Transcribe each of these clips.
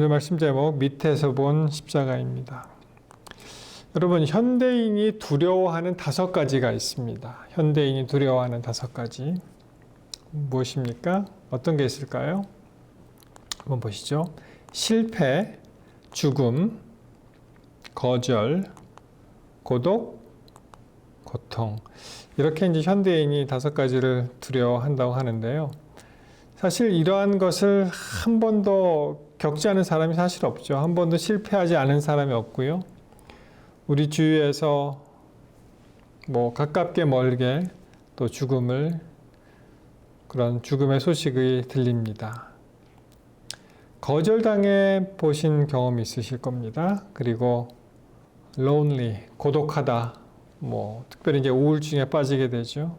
오늘 말씀 제목 밑에서 본 십자가입니다. 여러분, 현대인이 두려워하는 5가지가 있습니다. 현대인이 두려워하는 5가지. 무엇입니까? 어떤 게 있을까요? 한번 보시죠. 실패, 죽음, 거절, 고독, 고통. 이렇게 이제 현대인이 5가지를 두려워한다고 하는데요. 사실 이러한 것을 한 번도 겪지 않은 사람이 사실 없죠. 한 번도 실패하지 않은 사람이 없고요. 우리 주위에서 가깝게 멀게 또 그런 죽음의 소식이 들립니다. 거절당해 보신 경험이 있으실 겁니다. 그리고 lonely, 고독하다. 특별히 이제 우울증에 빠지게 되죠.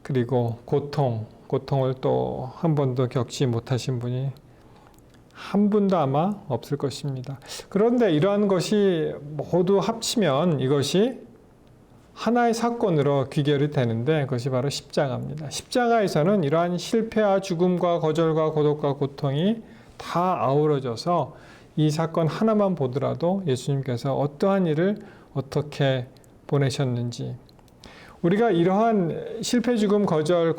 그리고 고통을 또 한 번도 겪지 못하신 분이 한 분도 아마 없을 것입니다. 그런데 이러한 것이 모두 합치면 이것이 하나의 사건으로 귀결이 되는데 그것이 바로 십자가입니다. 십자가에서는 이러한 실패와 죽음과 거절과 고독과 고통이 다 아우러져서 이 사건 하나만 보더라도 예수님께서 어떠한 일을 어떻게 보내셨는지, 우리가 이러한 실패, 죽음, 거절,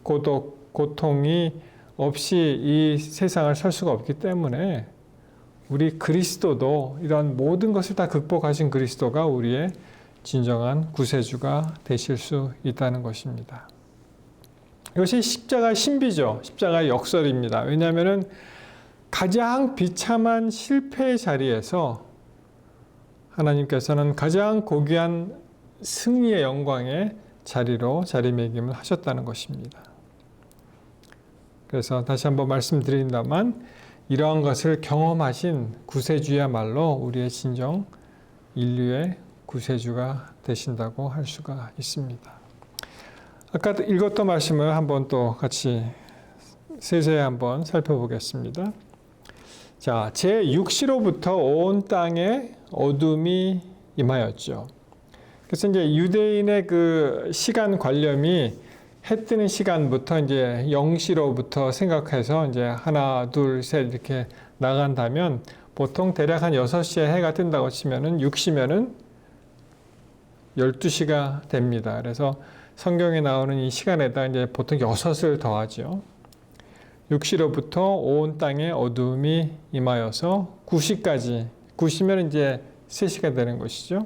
고독, 고통이 없이 이 세상을 살 수가 없기 때문에 우리 그리스도도 이러한 모든 것을 다 극복하신 그리스도가 우리의 진정한 구세주가 되실 수 있다는 것입니다. 이것이 십자가의 신비죠. 십자가의 역설입니다. 왜냐하면 가장 비참한 실패의 자리에서 하나님께서는 가장 고귀한 승리의 영광의 자리로 자리매김을 하셨다는 것입니다. 그래서 다시 한번 말씀드린다만 이러한 것을 경험하신 구세주야말로 우리의 진정 인류의 구세주가 되신다고 할 수가 있습니다. 아까 읽었던 말씀을 한번 또 같이 세세히 한번 살펴보겠습니다. 자, 제6시로부터 온 땅에 어둠이 임하였죠. 그래서 이제 유대인의 그 시간 관념이 해 뜨는 시간부터 이제 0시로부터 생각해서 이제 하나, 둘, 셋 이렇게 나간다면 보통 대략 한 6시에 해가 뜬다고 치면은 6시면은 12시가 됩니다. 그래서 성경에 나오는 이 시간에다 이제 보통 6을 더하죠. 6시로부터 온 땅에 어둠이 임하여서 9시까지, 9시면 이제 3시가 되는 것이죠.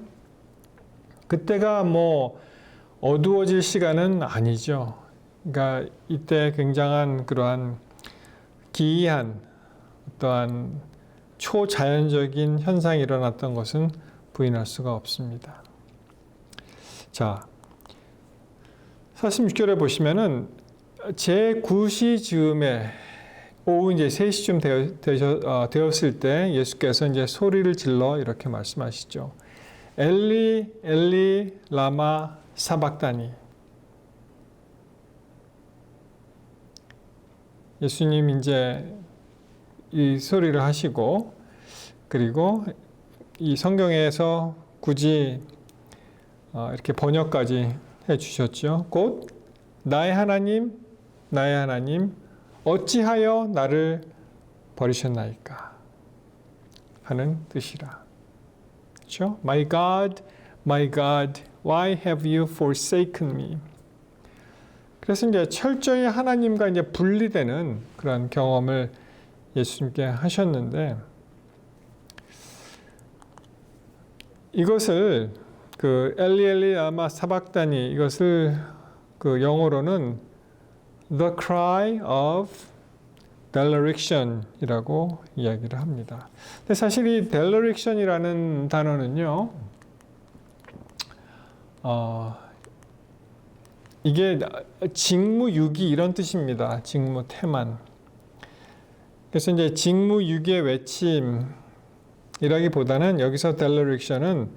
그때가 어두워질 시간은 아니죠. 그러니까 이때 굉장한 그러한 기이한 어떠한 초자연적인 현상이 일어났던 것은 부인할 수가 없습니다. 자, 46절에 보시면은 제9시 즈음에 오후 이제 3시쯤 되었을 때 예수께서 이제 소리를 질러 이렇게 말씀하시죠. 엘리 엘리 라마 사박다니. 예수님 이제 이 소리를 하시고, 그리고 이 성경에서 굳이 이렇게 번역까지 해 주셨죠. 곧 나의 하나님, 나의 하나님, 어찌하여 나를 버리셨나이까 하는 뜻이라. 그렇죠? My God, why have you forsaken me? 그래서 이제 철저히 하나님과 이제 분리되는 그런 경험을 예수님께 하셨는데, 이것을 엘리 엘리 라마 사박다니, 이것을 영어로는 The Cry of Dereliction이라고 이야기를 합니다. 근데 사실 이 Dereliction이라는 단어는요, 이게 직무유기 이런 뜻입니다. 직무태만. 그래서 이제 직무유기의 외침이라기보다는 여기서 Dereliction은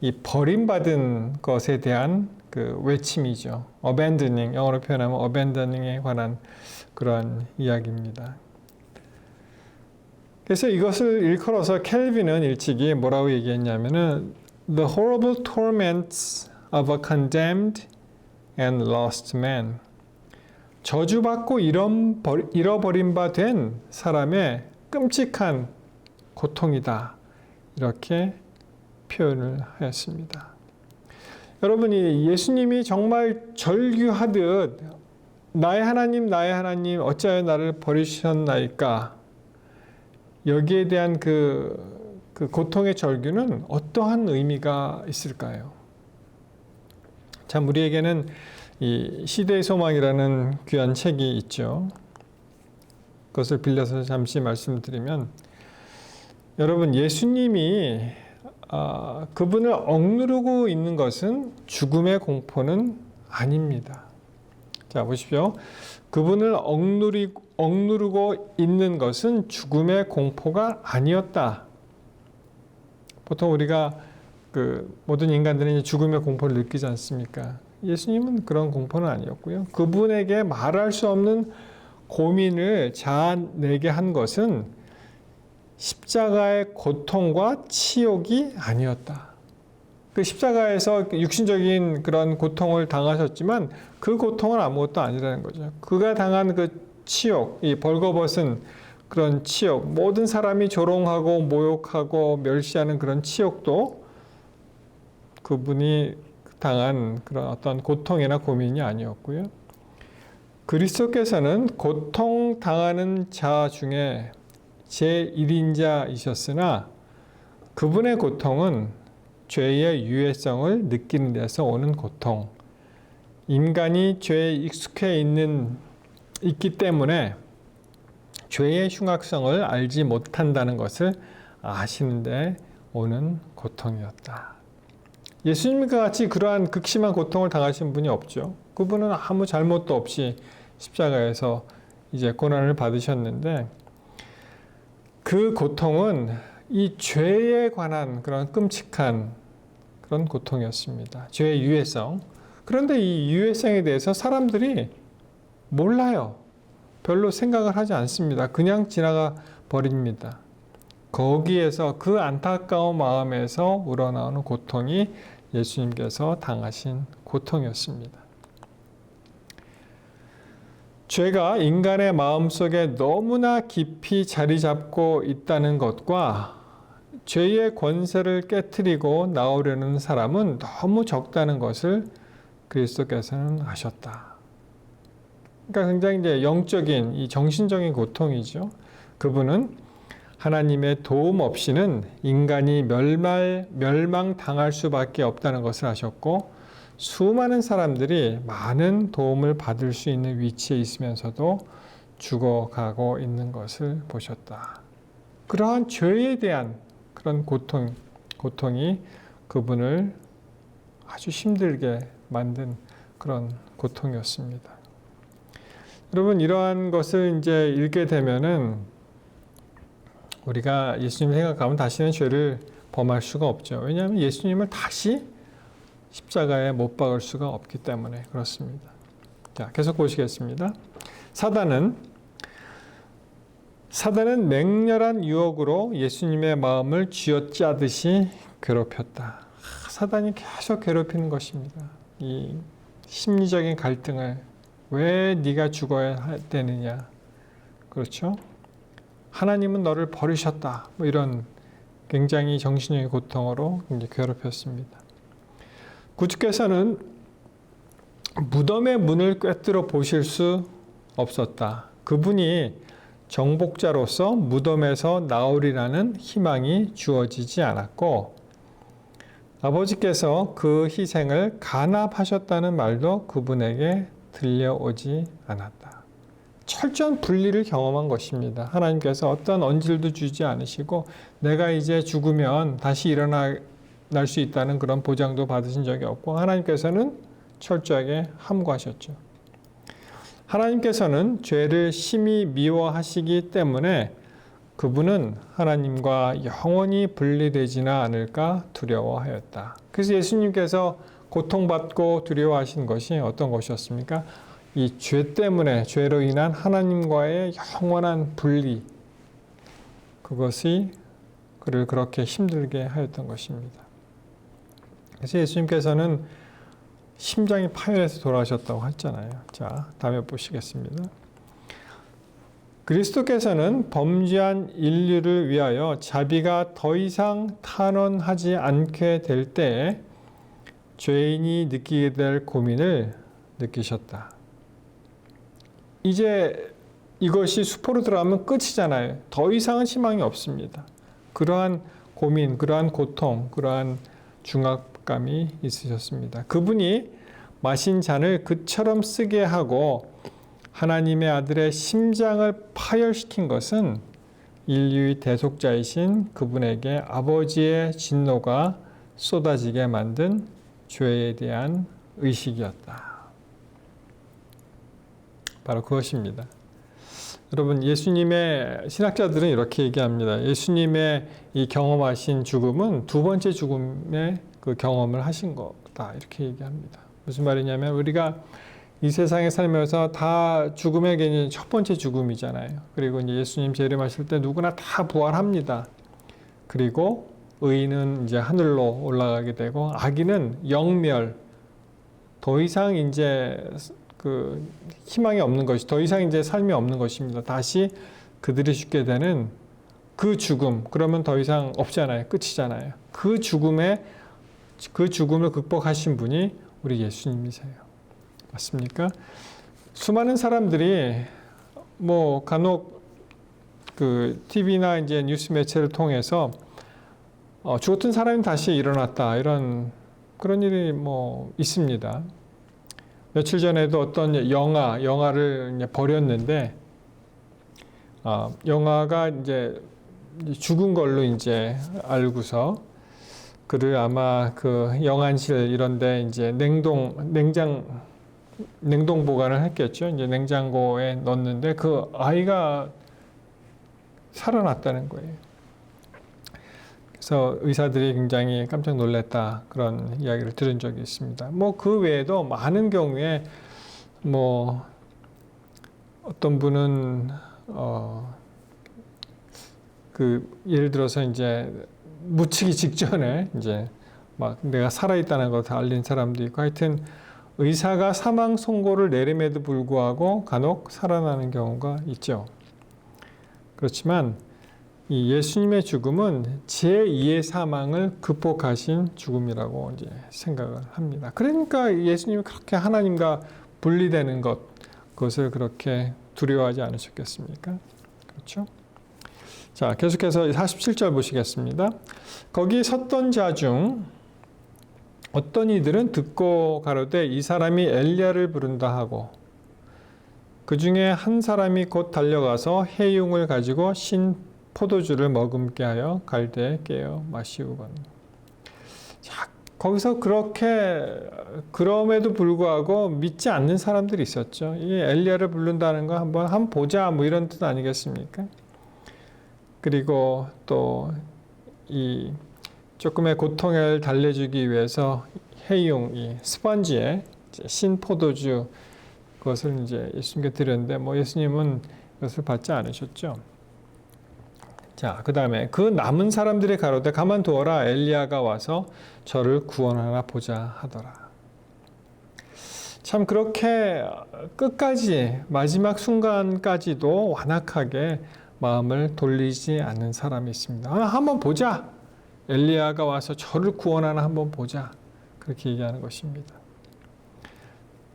이 버림받은 것에 대한 그 외침이죠. abandoning, 영어로 표현하면 abandoning에 관한 그러한 이야기입니다. 그래서 이것을 일컬어서 켈빈은 일찍이 뭐라고 얘기했냐면은 The horrible torments of a condemned and lost man. 저주받고 잃어버린 바 된 사람의 끔찍한 고통이다. 이렇게 표현을 하였습니다. 여러분이 예수님이 정말 절규하듯 나의 하나님 어찌하여 나를 버리셨나이까, 여기에 대한 그 고통의 절규는 어떠한 의미가 있을까요? 참 우리에게는 이 시대의 소망이라는 귀한 책이 있죠. 그것을 빌려서 잠시 말씀드리면, 여러분 예수님이 그분을 억누르고 있는 것은 죽음의 공포는 아닙니다. 자 보십시오. 그분을 억누르고 있는 것은 죽음의 공포가 아니었다. 보통 우리가 모든 인간들은 죽음의 공포를 느끼지 않습니까? 예수님은 그런 공포는 아니었고요. 그분에게 말할 수 없는 고민을 자아내게 한 것은 십자가의 고통과 치욕이 아니었다. 그 십자가에서 육신적인 그런 고통을 당하셨지만 그 고통은 아무것도 아니라는 거죠. 그가 당한 그 치욕, 이 벌거벗은 그런 치욕, 모든 사람이 조롱하고 모욕하고 멸시하는 그런 치욕도 그분이 당한 그런 어떤 고통이나 고민이 아니었고요. 그리스도께서는 고통 당하는 자 중에 제1인자이셨으나 그분의 고통은 죄의 유해성을 느끼는 데서 오는 고통, 인간이 죄에 익숙해 있기 때문에 죄의 흉악성을 알지 못한다는 것을 아시는데 오는 고통이었다. 예수님과 같이 그러한 극심한 고통을 당하신 분이 없죠. 그분은 아무 잘못도 없이 십자가에서 이제 고난을 받으셨는데, 그 고통은 이 죄에 관한 그런 끔찍한 그런 고통이었습니다. 죄의 유해성. 그런데 이 유해성에 대해서 사람들이 몰라요. 별로 생각을 하지 않습니다. 그냥 지나가 버립니다. 거기에서 그 안타까운 마음에서 우러나오는 고통이 예수님께서 당하신 고통이었습니다. 죄가 인간의 마음속에 너무나 깊이 자리 잡고 있다는 것과 죄의 권세를 깨트리고 나오려는 사람은 너무 적다는 것을 그리스도께서는 아셨다. 그러니까 굉장히 이제 영적인, 이 정신적인 고통이죠. 그분은 하나님의 도움 없이는 인간이 멸망당할 수밖에 없다는 것을 아셨고, 수많은 사람들이 많은 도움을 받을 수 있는 위치에 있으면서도 죽어가고 있는 것을 보셨다. 그러한 죄에 대한 그런 고통이 그분을 아주 힘들게 만든 그런 고통이었습니다. 여러분, 이러한 것을 이제 읽게 되면은 우리가 예수님 생각하면 다시는 죄를 범할 수가 없죠. 왜냐하면 예수님을 다시 십자가에 못 박을 수가 없기 때문에 그렇습니다. 자, 계속 보시겠습니다. 사단은 맹렬한 유혹으로 예수님의 마음을 쥐어짜듯이 괴롭혔다. 사단이 계속 괴롭히는 것입니다. 이 심리적인 갈등을, 왜 네가 죽어야 되느냐, 그렇죠? 하나님은 너를 버리셨다. 뭐 이런 굉장히 정신적인 고통으로 이제 괴롭혔습니다. 구주께서는 무덤의 문을 꿰뚫어 보실 수 없었다. 그분이 정복자로서 무덤에서 나오리라는 희망이 주어지지 않았고, 아버지께서 그 희생을 간합하셨다는 말도 그분에게 들려오지 않았다. 철저한 분리를 경험한 것입니다. 하나님께서 어떤 언질도 주지 않으시고, 내가 이제 죽으면 다시 일어날 수 있다는 그런 보장도 받으신 적이 없고, 하나님께서는 철저하게 함구하셨죠. 하나님께서는 죄를 심히 미워하시기 때문에 그분은 하나님과 영원히 분리되지는 않을까 두려워하였다. 그래서 예수님께서 고통받고 두려워하신 것이 어떤 것이었습니까? 이 죄 때문에, 죄로 인한 하나님과의 영원한 분리, 그것이 그를 그렇게 힘들게 하였던 것입니다. 그래서 예수님께서는 심장이 파열해서 돌아가셨다고 했잖아요. 자, 다음에 보시겠습니다. 그리스도께서는 범죄한 인류를 위하여 자비가 더 이상 탄원하지 않게 될 때에 죄인이 느끼게 될 고민을 느끼셨다. 이제 이것이 수포로 들어가면 끝이잖아요. 더 이상은 희망이 없습니다. 그러한 고민, 그러한 고통, 그러한 중압감이 있으셨습니다. 그분이 마신 잔을 그처럼 쓰게 하고 하나님의 아들의 심장을 파열시킨 것은 인류의 대속자이신 그분에게 아버지의 진노가 쏟아지게 만든 죄에 대한 의식이었다. 바로 그것입니다. 여러분, 예수님의 신학자들은 이렇게 얘기합니다. 예수님의 이 경험하신 죽음은 두 번째 죽음의 그 경험을 하신 거다. 이렇게 얘기합니다. 무슨 말이냐면 우리가 이 세상에 살면서 다 죽음의 개념이 첫 번째 죽음이잖아요. 그리고 이제 예수님 재림하실 때 누구나 다 부활합니다. 그리고 의인은 이제 하늘로 올라가게 되고 악인은 영멸, 더 이상 이제 그 희망이 없는 것이, 더 이상 이제 삶이 없는 것입니다. 다시 그들이 죽게 되는 그 죽음, 그러면 더 이상 없잖아요. 끝이잖아요. 그 죽음을 극복하신 분이 우리 예수님이세요. 맞습니까? 수많은 사람들이 뭐 간혹 그 TV나 이제 뉴스 매체를 통해서 죽었던 사람이 다시 일어났다, 이런 그런 일이 뭐 있습니다. 며칠 전에도 어떤 영화를 이제 버렸는데, 영화가 이제 죽은 걸로 이제 알고서 그를 아마 그 영안실 이런데 이제 냉동 보관을 했겠죠. 이제 냉장고에 넣었는데 그 아이가 살아났다는 거예요. 그래서 의사들이 굉장히 깜짝 놀랐다, 그런 이야기를 들은 적이 있습니다. 뭐 그 외에도 많은 경우에 뭐 어떤 분은 그 예를 들어서 이제 묻히기 직전에 이제 막 내가 살아있다는 걸 다 알린 사람도 있고, 하여튼 의사가 사망 선고를 내림에도 불구하고 간혹 살아나는 경우가 있죠. 그렇지만 이 예수님의 죽음은 제2의 사망을 극복하신 죽음이라고 이제 생각을 합니다. 그러니까 예수님이 그렇게 하나님과 분리되는 그것을 그렇게 두려워하지 않으셨겠습니까? 그렇죠? 자, 계속해서 47절 보시겠습니다. 거기 섰던 자 중 어떤 이들은 듣고 가로되 이 사람이 엘리야를 부른다 하고, 그 중에 한 사람이 곧 달려가서 해융을 가지고 신 포도주를 머금게 하여 갈대에 깨어 마시우거늘. 자, 거기서 그렇게 그럼에도 불구하고 믿지 않는 사람들이 있었죠. 이 엘리야를 부른다는 거 한번 보자, 뭐 이런 뜻 아니겠습니까? 그리고 또 이 조금의 고통을 달래주기 위해서 해융, 이 스펀지에 신 포도주, 그것을 이제 예수님께 드렸는데 뭐 예수님은 그것을 받지 않으셨죠. 자, 그 다음에 그 남은 사람들이 가로되 가만두어라, 엘리야가 와서 저를 구원하나 보자 하더라. 참 그렇게 끝까지 마지막 순간까지도 완악하게 마음을 돌리지 않는 사람이 있습니다. 한번 보자, 엘리야가 와서 저를 구원하나 한번 보자, 그렇게 얘기하는 것입니다.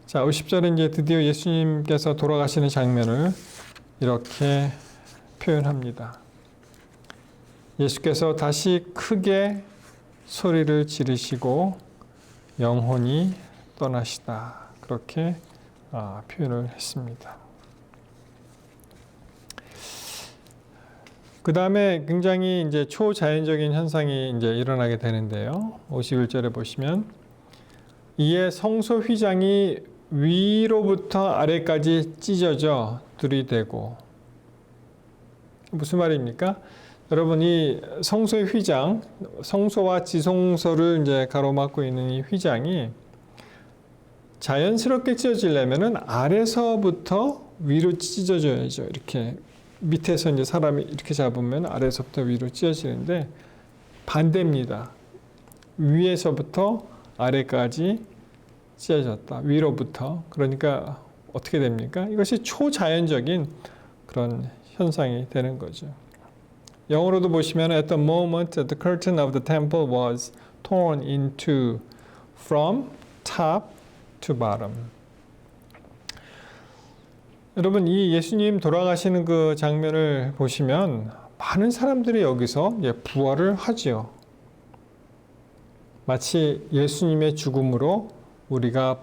자, 50절에 이제 드디어 예수님께서 돌아가시는 장면을 이렇게 표현합니다. 예수께서 다시 크게 소리를 지르시고 영혼이 떠나시다, 그렇게 표현을 했습니다. 그 다음에 굉장히 이제 초자연적인 현상이 이제 일어나게 되는데요. 51절에 보시면 이에 성소 휘장이 위로부터 아래까지 찢어져 들이대고, 무슨 말입니까? 여러분, 이 성소의 휘장, 성소와 지성소를 이제 가로막고 있는 이 휘장이 자연스럽게 찢어지려면은 아래서부터 위로 찢어져야죠. 이렇게 밑에서 이제 사람이 이렇게 잡으면 아래서부터 위로 찢어지는데 반대입니다. 위에서부터 아래까지 찢어졌다. 위로부터. 그러니까 어떻게 됩니까? 이것이 초자연적인 그런 현상이 되는 거죠. 영어로도 보시면 at the moment the curtain of the temple was torn in two from top to bottom. 여러분 이 예수님 돌아가시는 그 장면을 보시면 많은 사람들이 여기서 부활을 하지요. 마치 예수님의 죽음으로 우리가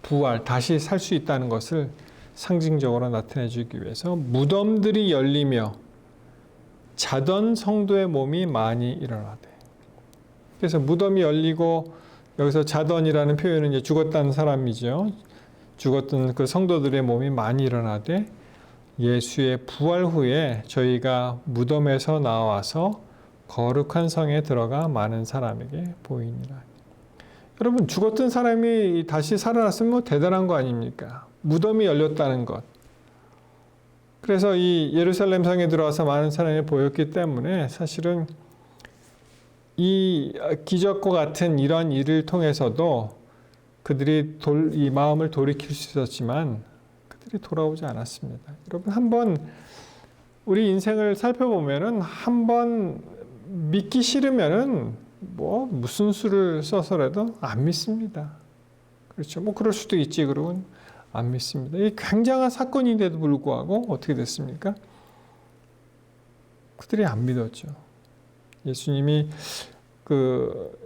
부활, 다시 살 수 있다는 것을 상징적으로 나타내 주기 위해서 무덤들이 열리며 자던 성도의 몸이 많이 일어나대. 그래서 무덤이 열리고 여기서 자던이라는 표현은 이제 죽었다는 사람이죠. 죽었던 그 성도들의 몸이 많이 일어나되 예수의 부활 후에 저희가 무덤에서 나와서 거룩한 성에 들어가 많은 사람에게 보이니라. 여러분 죽었던 사람이 다시 살아났으면 대단한 거 아닙니까? 무덤이 열렸다는 것. 그래서 이 예루살렘 성에 들어와서 많은 사람이 보였기 때문에 사실은 이 기적과 같은 이런 일을 통해서도 그들이 이 마음을 돌이킬 수 있었지만 그들이 돌아오지 않았습니다. 여러분 한번 우리 인생을 살펴보면은 한번 믿기 싫으면은 무슨 수를 써서라도 안 믿습니다. 그렇죠. 그럴 수도 있지. 그러고는 안 믿습니다. 이 굉장한 사건인데도 불구하고 어떻게 됐습니까? 그들이 안 믿었죠.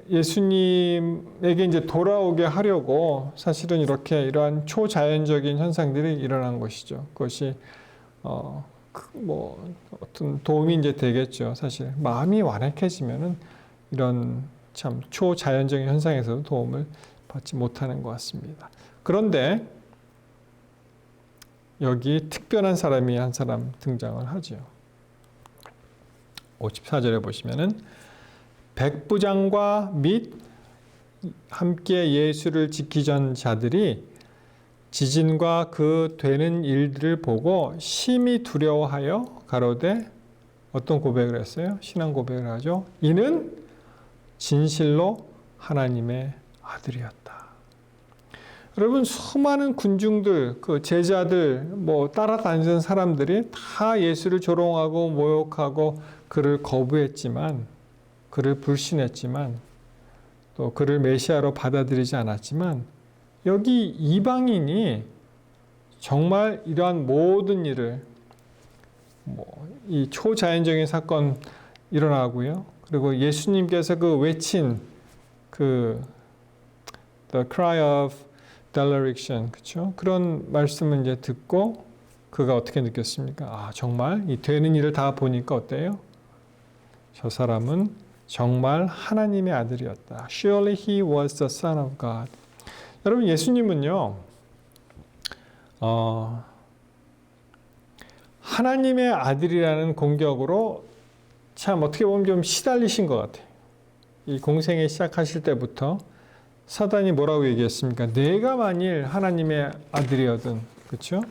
예수님에게 이제 돌아오게 하려고 사실은 이러한 초자연적인 현상들이 일어난 것이죠. 그것이 어떤 도움이 이제 되겠죠. 사실 마음이 완악해지면은 이런 참 초자연적인 현상에서도 도움을 받지 못하는 것 같습니다. 그런데 여기 특별한 사람이 한 사람 등장을 하죠. 54절에 보시면은 백부장과 및 함께 예수를 지키던 자들이 지진과 그 되는 일들을 보고 심히 두려워하여 가로되 어떤 고백을 했어요? 신앙 고백을 하죠. 이는 진실로 하나님의 아들이었다. 여러분 수많은 군중들, 그 제자들, 따라다니던 사람들이 다 예수를 조롱하고 모욕하고 그를 거부했지만, 그를 불신했지만, 또 그를 메시아로 받아들이지 않았지만, 여기 이방인이 정말 이러한 모든 일을 이 초자연적인 사건 일어나고요. 그리고 예수님께서 그 외친 the cry of dereliction, 그렇죠? 그런 말씀을 이제 듣고 그가 어떻게 느꼈습니까? 정말 이 되는 일을 다 보니까 어때요? 저 사람은 정말 하나님의 아들이었다. Surely he was the son of God. 여러분 예수님은요, 하나님의 아들이라는 공격으로 참 어떻게 보면 좀 시달리신 것 같아요. 이 공생애 시작하실 때부터 사단이 뭐라고 얘기했습니까? 내가 만일 하나님의 아들이거든, 그렇죠?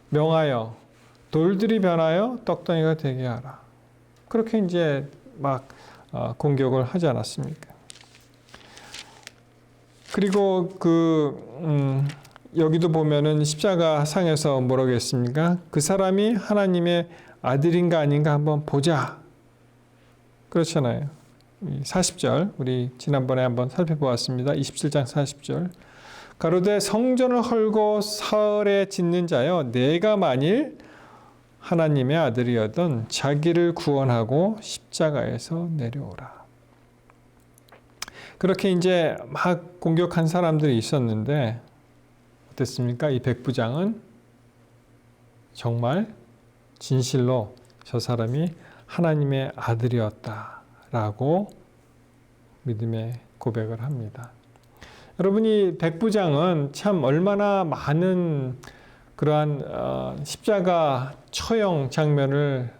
명하여 돌들이 변하여 떡덩이가 되게 하라. 그렇게 이제 막 공격을 하지 않았습니까? 그리고 여기도 보면은 십자가 상에서 뭐라고 했습니까? 그 사람이 하나님의 아들인가 아닌가 한번 보자. 그렇잖아요. 40절 우리 지난번에 한번 살펴보았습니다. 27장 40절 가로되 성전을 헐고 사흘에 짓는 자여 내가 만일 하나님의 아들이었던 자기를 구원하고 십자가에서 내려오라. 그렇게 이제 막 공격한 사람들이 있었는데 어땠습니까? 이 백부장은 정말 진실로 저 사람이 하나님의 아들이었다라고 믿음의 고백을 합니다. 여러분이 백부장은 참 얼마나 많은 그러한 십자가 처형 장면을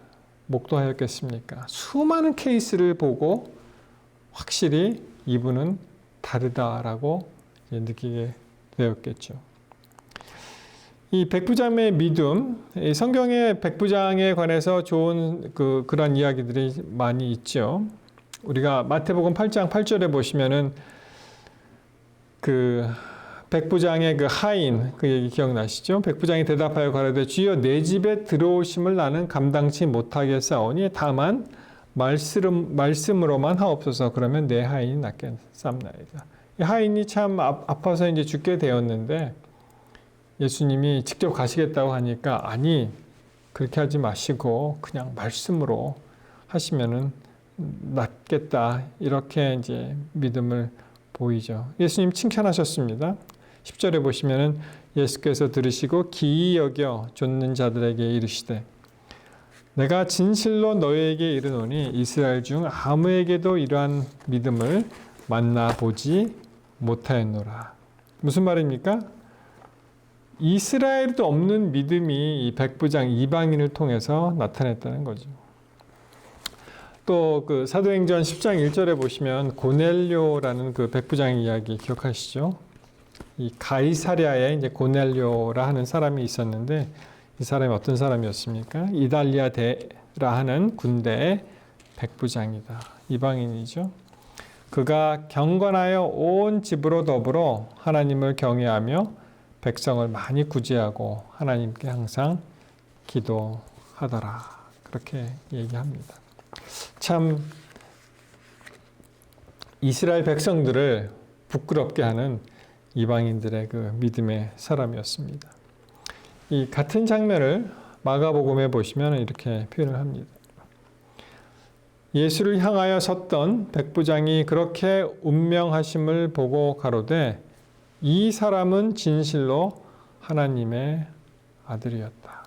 목도하였겠습니까? 수많은 케이스를 보고 확실히 이분은 다르다라고 느끼게 되었겠죠. 이 백부장의 믿음, 이 성경의 백부장에 관해서 좋은 그런 이야기들이 많이 있죠. 우리가 마태복음 8장 8절에 보시면은 그 백부장의 그 하인, 그 얘기 기억나시죠? 백부장이 대답하여 가로되 주여 내 집에 들어오심을 나는 감당치 못하겠사오니 다만 말씀으로만 하옵소서. 그러면 내 하인이 낫겠사옵나이다. 이 하인이 참 아파서 이제 죽게 되었는데 예수님이 직접 가시겠다고 하니까 아니 그렇게 하지 마시고 그냥 말씀으로 하시면은 낫겠다. 이렇게 이제 믿음을 보이죠. 예수님 칭찬하셨습니다. 10절에 보시면은 예수께서 들으시고 기이 여겨 좇는 자들에게 이르시되 내가 진실로 너희에게 이르노니 이스라엘 중 아무에게도 이러한 믿음을 만나보지 못하였노라. 무슨 말입니까? 이스라엘도 없는 믿음이 이 백부장 이방인을 통해서 나타냈다는 거죠. 또 그 사도행전 10장 1절에 보시면 고넬료라는 그 백부장의 이야기 기억하시죠? 이 가이사랴에 이제 고넬료라 하는 사람이 있었는데 이 사람이 어떤 사람이었습니까? 이달리아 대라 하는 군대의 백부장이다. 이방인이죠. 그가 경건하여 온 집으로 더불어 하나님을 경외하며 백성을 많이 구제하고 하나님께 항상 기도하더라. 그렇게 얘기합니다. 참 이스라엘 백성들을 부끄럽게 하는 이방인들의 그 믿음의 사람이었습니다. 이 같은 장면을 마가복음에 보시면 이렇게 표현을 합니다. 예수를 향하여 섰던 백부장이 그렇게 운명하심을 보고 가로되 이 사람은 진실로 하나님의 아들이었다.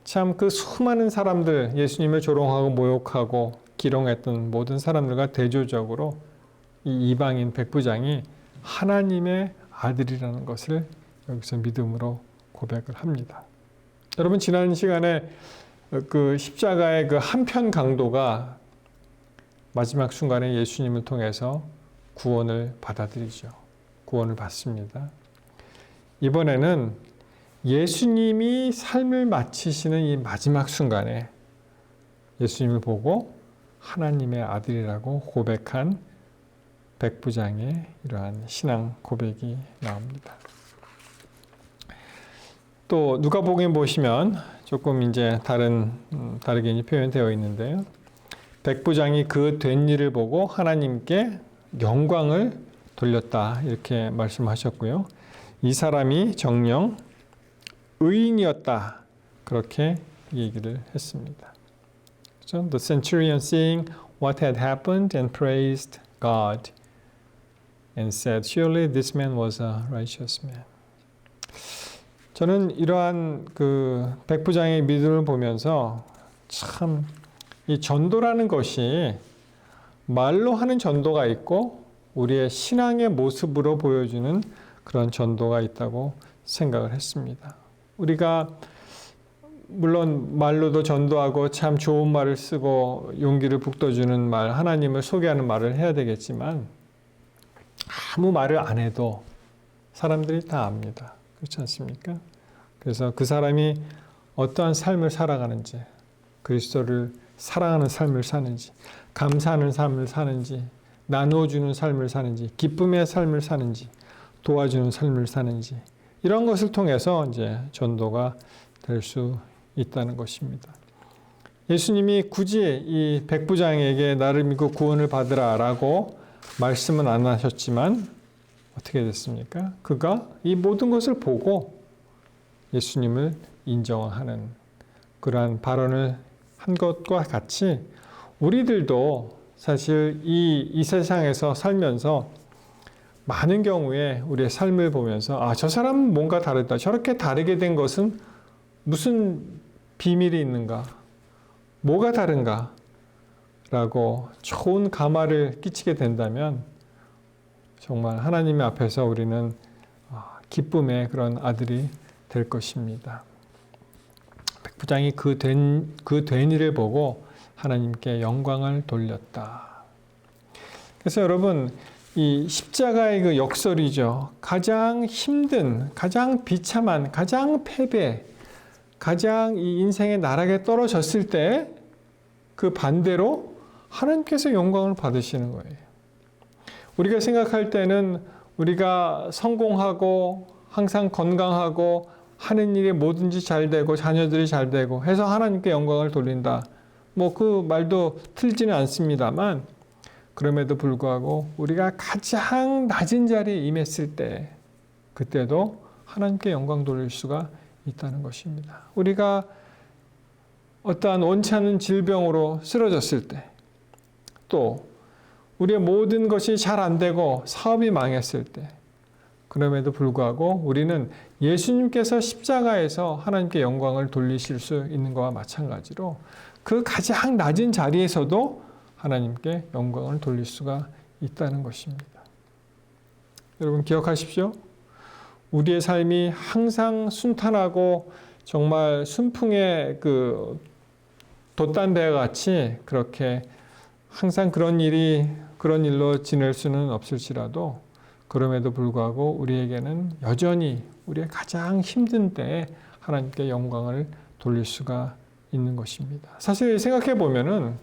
참 그 수많은 사람들, 예수님을 조롱하고 모욕하고 기롱했던 모든 사람들과 대조적으로 이 이방인 백부장이 하나님의 아들이라는 것을 여기서 믿음으로 고백을 합니다. 여러분 지난 시간에 그 십자가의 그 한편 강도가 마지막 순간에 예수님을 통해서 구원을 받아들이죠. 구원을 받습니다. 이번에는 예수님이 삶을 마치시는 이 마지막 순간에 예수님을 보고 하나님의 아들이라고 고백한 백부장의 이러한 신앙 고백이 나옵니다. 또 누가복음에 보시면 조금 이제 다르게 표현되어 있는데요. 백부장이 그 된 일을 보고 하나님께 영광을 돌렸다 이렇게 말씀하셨고요. 이 사람이 정녕 의인이었다 그렇게 얘기를 했습니다. 그렇죠? The centurion seeing what had happened and praised God and said, "Surely this man was a righteous man." 저는 이러한 그 백부장의 믿음을 보면서 참 이 전도라는 것이 말로 하는 전도가 있고 우리의 신앙의 모습으로 보여주는 그런 전도가 있다고 생각을 했습니다. 우리가 물론 말로도 전도하고 참 좋은 말을 쓰고 용기를 북돋주는 말, 하나님을 소개하는 말을 해야 되겠지만 아무 말을 안 해도 사람들이 다 압니다. 그렇지 않습니까? 그래서 그 사람이 어떠한 삶을 살아가는지, 그리스도를 사랑하는 삶을 사는지, 감사하는 삶을 사는지, 나누어주는 삶을 사는지, 기쁨의 삶을 사는지, 도와주는 삶을 사는지 이런 것을 통해서 이제 전도가 될 수 있다는 것입니다. 예수님이 굳이 이 백부장에게 나를 믿고 구원을 받으라라고 말씀은 안 하셨지만 어떻게 됐습니까? 그가 이 모든 것을 보고 예수님을 인정하는 그러한 발언을 한 것과 같이 우리들도 사실 이 세상에서 살면서 많은 경우에 우리의 삶을 보면서 저 사람은 뭔가 다르다. 저렇게 다르게 된 것은 무슨 비밀이 있는가? 뭐가 다른가? 라고 좋은 감화를 끼치게 된다면 정말 하나님의 앞에서 우리는 기쁨의 그런 아들이 될 것입니다. 백부장이 그 된 일을 보고 하나님께 영광을 돌렸다. 그래서 여러분 이 십자가의 그 역설이죠. 가장 힘든, 가장 비참한, 가장 패배, 가장 이 인생의 나락에 떨어졌을 때 그 반대로 하나님께서 영광을 받으시는 거예요. 우리가 생각할 때는 우리가 성공하고 항상 건강하고 하는 일이 뭐든지 잘 되고 자녀들이 잘 되고 해서 하나님께 영광을 돌린다. 뭐 그 말도 틀지는 않습니다만 그럼에도 불구하고 우리가 가장 낮은 자리에 임했을 때 그때도 하나님께 영광 돌릴 수가 있다는 것입니다. 우리가 어떠한 원치 않은 질병으로 쓰러졌을 때, 또 우리의 모든 것이 잘 안 되고 사업이 망했을 때, 그럼에도 불구하고 우리는 예수님께서 십자가에서 하나님께 영광을 돌리실 수 있는 것과 마찬가지로 그 가장 낮은 자리에서도 하나님께 영광을 돌릴 수가 있다는 것입니다. 여러분 기억하십시오. 우리의 삶이 항상 순탄하고 정말 순풍의 그 돛단대와 같이 그렇게 항상 그런 일로 지낼 수는 없을지라도 그럼에도 불구하고 우리에게는 여전히 우리의 가장 힘든 때에 하나님께 영광을 돌릴 수가 있는 것입니다. 사실 생각해 보면은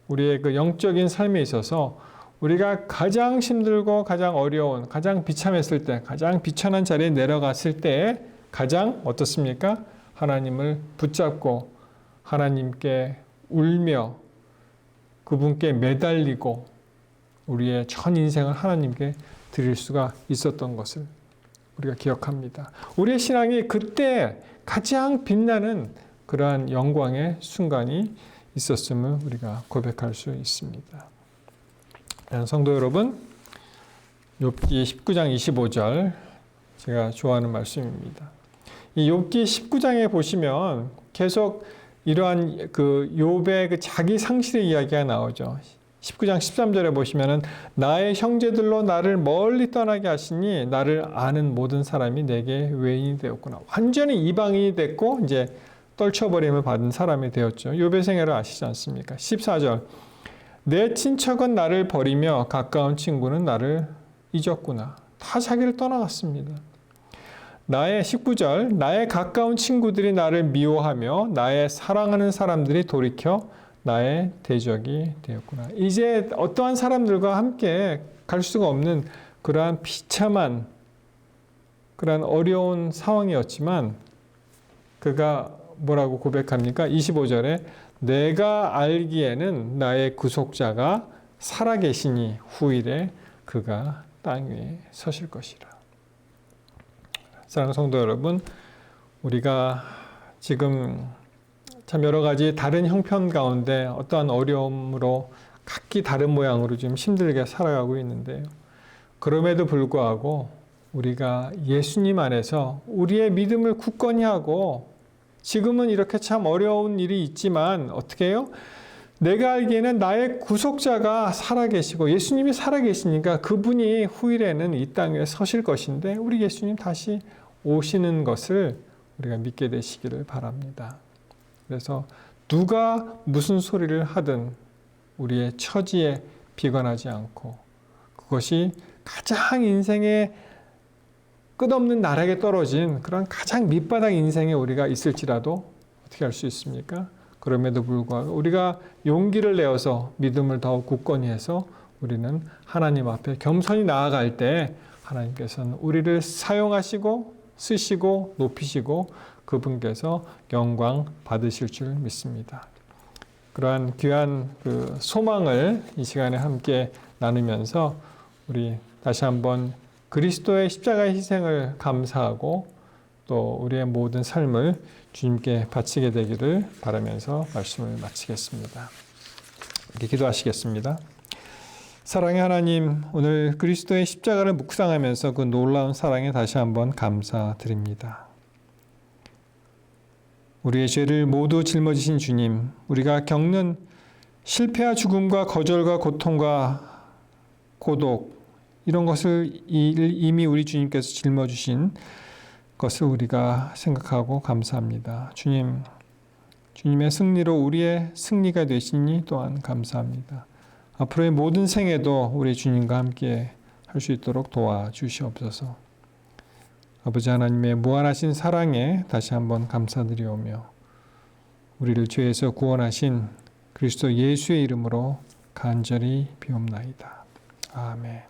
우리의 그 영적인 삶에 있어서 우리가 가장 힘들고 가장 어려운, 가장 비참했을 때, 가장 비천한 자리에 내려갔을 때에 가장 어떻습니까? 하나님을 붙잡고 하나님께 울며 그분께 매달리고 우리의 전 인생을 하나님께 드릴 수가 있었던 것을 우리가 기억합니다. 우리의 신앙이 그때 가장 빛나는 그러한 영광의 순간이 있었음을 우리가 고백할 수 있습니다. 성도 여러분, 욥기 19장 25절 제가 좋아하는 말씀입니다. 이 욥기 19장에 보시면 계속 이러한 그 욥의 그 자기 상실의 이야기가 나오죠. 19장 13절에 보시면은 나의 형제들로 나를 멀리 떠나게 하시니 나를 아는 모든 사람이 내게 외인이 되었구나. 완전히 이방인이 됐고 이제 떨쳐버림을 받은 사람이 되었죠. 욥의 생애를 아시지 않습니까? 14절 내 친척은 나를 버리며 가까운 친구는 나를 잊었구나. 다 자기를 떠나갔습니다. 나의 19절 나의 가까운 친구들이 나를 미워하며 나의 사랑하는 사람들이 돌이켜 나의 대적이 되었구나. 이제 어떠한 사람들과 함께 갈 수가 없는 그러한 비참한 그러한 어려운 상황이었지만 그가 뭐라고 고백합니까? 25절에 내가 알기에는 나의 구속자가 살아계시니 후일에 그가 땅 위에 서실 것이라. 사랑하는 성도 여러분, 우리가 지금 참 여러 가지 다른 형편 가운데 어떠한 어려움으로 각기 다른 모양으로 좀 힘들게 살아가고 있는데요. 그럼에도 불구하고 우리가 예수님 안에서 우리의 믿음을 굳건히 하고 지금은 이렇게 참 어려운 일이 있지만 어떻게 해요? 내가 알기에는 나의 구속자가 살아계시고 예수님이 살아계시니까 그분이 후일에는 이 땅 위에 서실 것인데 우리 예수님 다시 오시는 것을 우리가 믿게 되시기를 바랍니다. 그래서 누가 무슨 소리를 하든 우리의 처지에 비관하지 않고 그것이 가장 인생의 끝없는 나락에 떨어진 그런 가장 밑바닥 인생에 우리가 있을지라도 어떻게 할 수 있습니까? 그럼에도 불구하고 우리가 용기를 내어서 믿음을 더욱 굳건히 해서 우리는 하나님 앞에 겸손히 나아갈 때 하나님께서는 우리를 사용하시고 쓰시고 높이시고 그분께서 영광 받으실 줄 믿습니다. 그러한 귀한 그 소망을 이 시간에 함께 나누면서 우리 다시 한번 그리스도의 십자가의 희생을 감사하고 또 우리의 모든 삶을 주님께 바치게 되기를 바라면서 말씀을 마치겠습니다. 이렇게 기도하시겠습니다. 사랑의 하나님, 오늘 그리스도의 십자가를 묵상하면서 그 놀라운 사랑에 다시 한번 감사드립니다. 우리의 죄를 모두 짊어지신 주님, 우리가 겪는 실패와 죽음과 거절과 고통과 고독 이런 것을 이미 우리 주님께서 짊어주신 것을 우리가 생각하고 감사합니다. 주님, 주님의 승리로 우리의 승리가 되시니 또한 감사합니다. 앞으로의 모든 생에도 우리 주님과 함께 할 수 있도록 도와주시옵소서. 아버지 하나님의 무한하신 사랑에 다시 한번 감사드리오며 우리를 죄에서 구원하신 그리스도 예수의 이름으로 간절히 비옵나이다. 아멘.